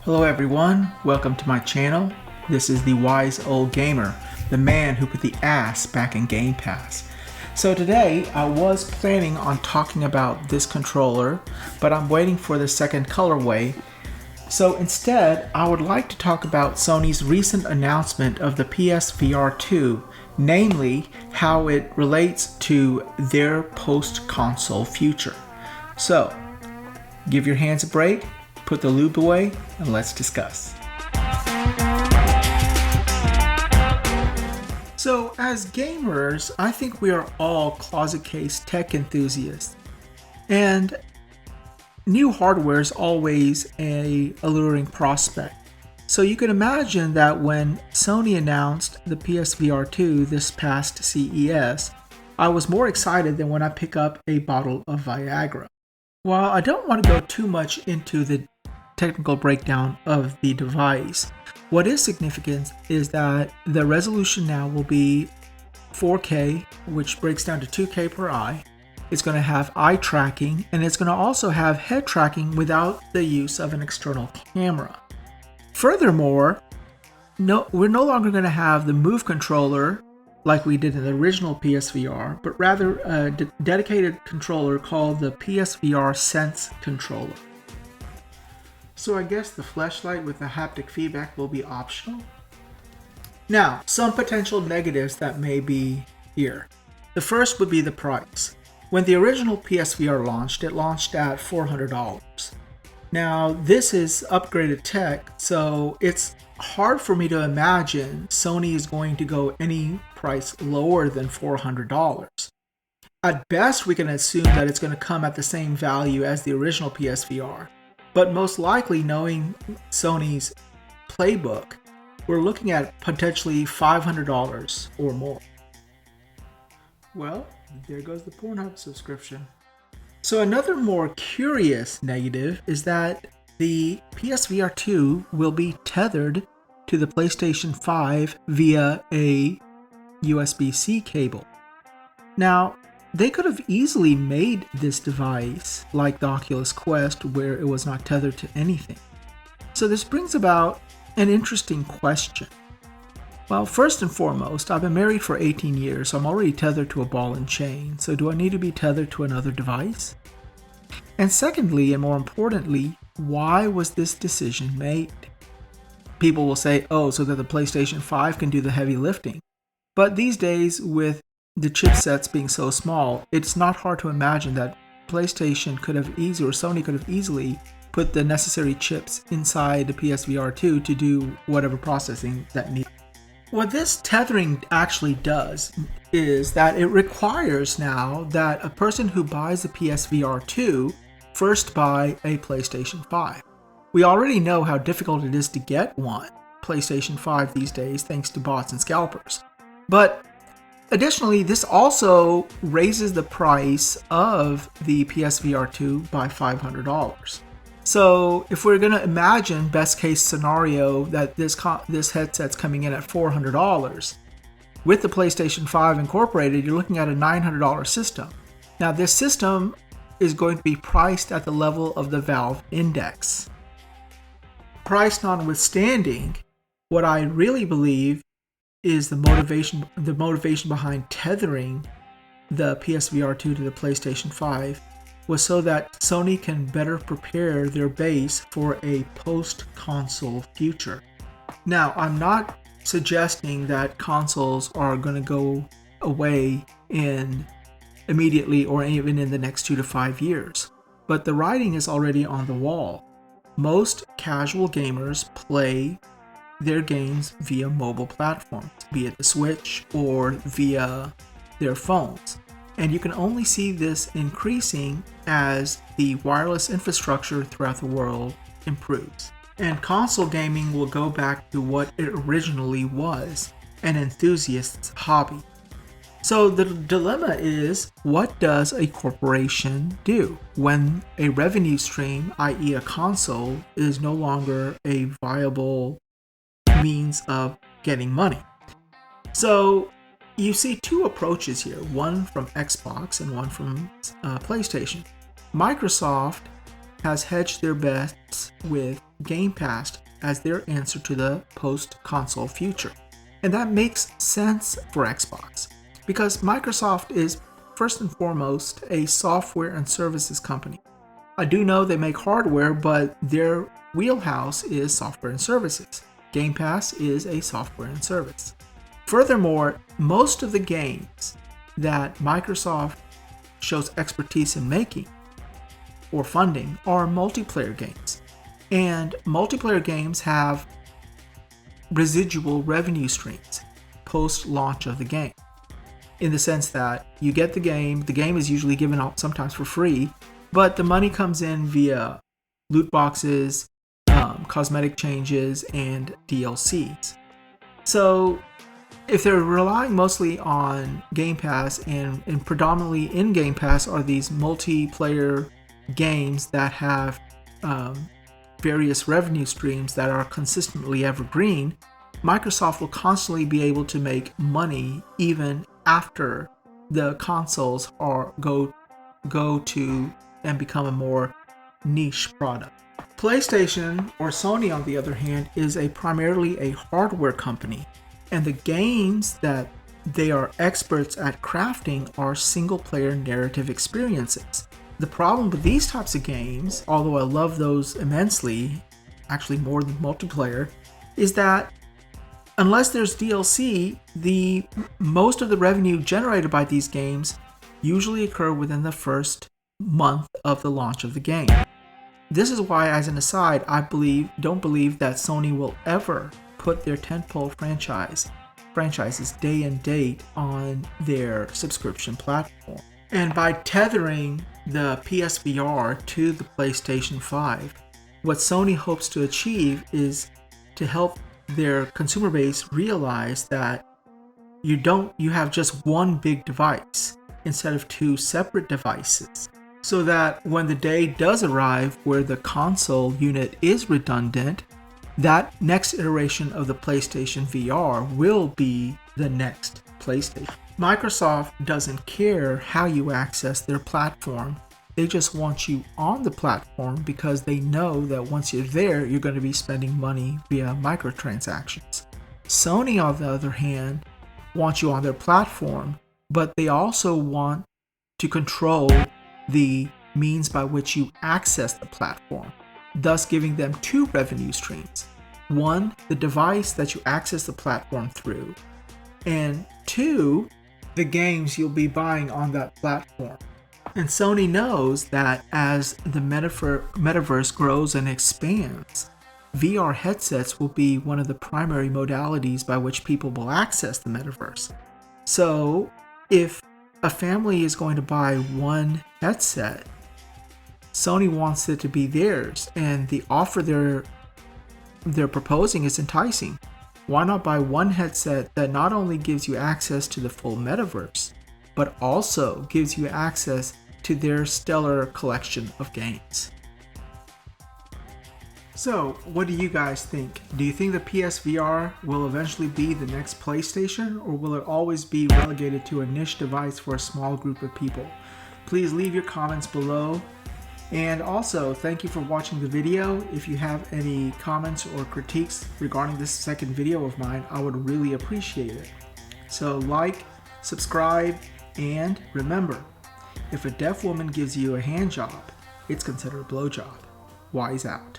Hello everyone, welcome to my channel. This is the Wise Old Gamer, the man who put the ass back in Game Pass. So today I was planning on talking about this controller, but I'm waiting for the second colorway. So instead, I would like to talk about Sony's recent announcement of the PSVR 2, namely how it relates to their post-console future. So, give your hands a break, put the lube away, and let's discuss. So, as gamers, I think we are all closet case tech enthusiasts. And new hardware is always an alluring prospect. So you can imagine that when Sony announced the PSVR 2 this past CES, I was more excited than when I pick up a bottle of Viagra. While I don't want to go too much into the technical breakdown of the device, what is significant is that the resolution now will be 4K, which breaks down to 2K per eye. It's going to have eye tracking, and it's going to also have head tracking without the use of an external camera. Furthermore, we're no longer going to have the Move controller like we did in the original PSVR, but rather a dedicated controller called the PSVR Sense controller. So I guess the fleshlight with the haptic feedback will be optional. Now, some potential negatives that may be here. The first would be the price. When the original PSVR launched, it launched at $400. Now, this is upgraded tech, so it's hard for me to imagine Sony is going to go any price lower than $400. At best, we can assume that it's going to come at the same value as the original PSVR, but most likely, knowing Sony's playbook, we're looking at potentially $500 or more. Well, there goes the Pornhub subscription. So another more curious negative is that the PSVR 2 will be tethered to the PlayStation 5 via a USB-C cable. Now, they could have easily made this device like the Oculus Quest, where it was not tethered to anything. So this brings about an interesting question. Well, first and foremost, I've been married for 18 years, so I'm already tethered to a ball and chain. So do I need to be tethered to another device? And secondly, and more importantly, why was this decision made? People will say, oh, so that the PlayStation 5 can do the heavy lifting. But these days, with the chipsets being so small, it's not hard to imagine that PlayStation could have easily, or Sony could have easily put the necessary chips inside the PSVR 2 to do whatever processing that needed. What this tethering actually does is that it requires now that a person who buys the PSVR 2 first buy a PlayStation 5. We already know how difficult it is to get one PlayStation 5 these days thanks to bots and scalpers. But additionally, this also raises the price of the PSVR 2 by $500. So if we're going to imagine best case scenario that this headset's coming in at $400, with the PlayStation 5 incorporated, you're looking at a $900 system. Now this system is going to be priced at the level of the Valve Index. Price notwithstanding, what I really believe is the motivation behind tethering the PSVR 2 to the PlayStation 5 was so that Sony can better prepare their base for a post-console future. Now, I'm not suggesting that consoles are going to go away immediately or even in the next 2 to 5 years, but the writing is already on the wall. Most casual gamers play their games via mobile platforms, be it the Switch or via their phones. And you can only see this increasing as the wireless infrastructure throughout the world improves. And console gaming will go back to what it originally was, an enthusiast's hobby. So the dilemma is, what does a corporation do when a revenue stream, i.e. a console, is no longer a viable means of getting money? So you see two approaches here, one from Xbox and one from PlayStation. Microsoft has hedged their bets with Game Pass as their answer to the post-console future. And that makes sense for Xbox, because Microsoft is first and foremost a software and services company. I do know they make hardware, but their wheelhouse is software and services. Game Pass is a software and service. Furthermore, most of the games that Microsoft shows expertise in making or funding are multiplayer games. And multiplayer games have residual revenue streams post-launch of the game. In the sense that you get the game is usually given out sometimes for free, but the money comes in via loot boxes, cosmetic changes, and DLCs. So if they're relying mostly on Game Pass, and predominantly in Game Pass are these multiplayer games that have various revenue streams that are consistently evergreen, Microsoft will constantly be able to make money even after the consoles go to and become a more niche product. PlayStation, or Sony on the other hand, is primarily a hardware company, and the games that they are experts at crafting are single-player narrative experiences. The problem with these types of games, although I love those immensely, actually more than multiplayer, is that unless there's DLC, most of the revenue generated by these games usually occur within the first month of the launch of the game. This is why, as an aside, I don't believe that Sony will ever put their tentpole franchises day and date on their subscription platform. And by tethering the PSVR to the PlayStation 5, what Sony hopes to achieve is to help their consumer base realize that you have just one big device instead of two separate devices, so that when the day does arrive where the console unit is redundant, that next iteration of the PlayStation VR will be the next PlayStation. Microsoft doesn't care how you access their platform. They just want you on the platform because they know that once you're there, you're going to be spending money via microtransactions. Sony, on the other hand, wants you on their platform, but they also want to control the means by which you access the platform, thus giving them two revenue streams. One, the device that you access the platform through, and two, the games you'll be buying on that platform. And Sony knows that as the metaverse grows and expands, VR headsets will be one of the primary modalities by which people will access the metaverse. So if a family is going to buy one headset, Sony wants it to be theirs, and the offer they're proposing is enticing. Why not buy one headset that not only gives you access to the full metaverse, but also gives you access to their stellar collection of games? So, what do you guys think? Do you think the PSVR will eventually be the next PlayStation, or will it always be relegated to a niche device for a small group of people? Please leave your comments below. And also, thank you for watching the video. If you have any comments or critiques regarding this second video of mine, I would really appreciate it. So like, subscribe, and remember, if a deaf woman gives you a hand job, it's considered a blowjob. Wise out.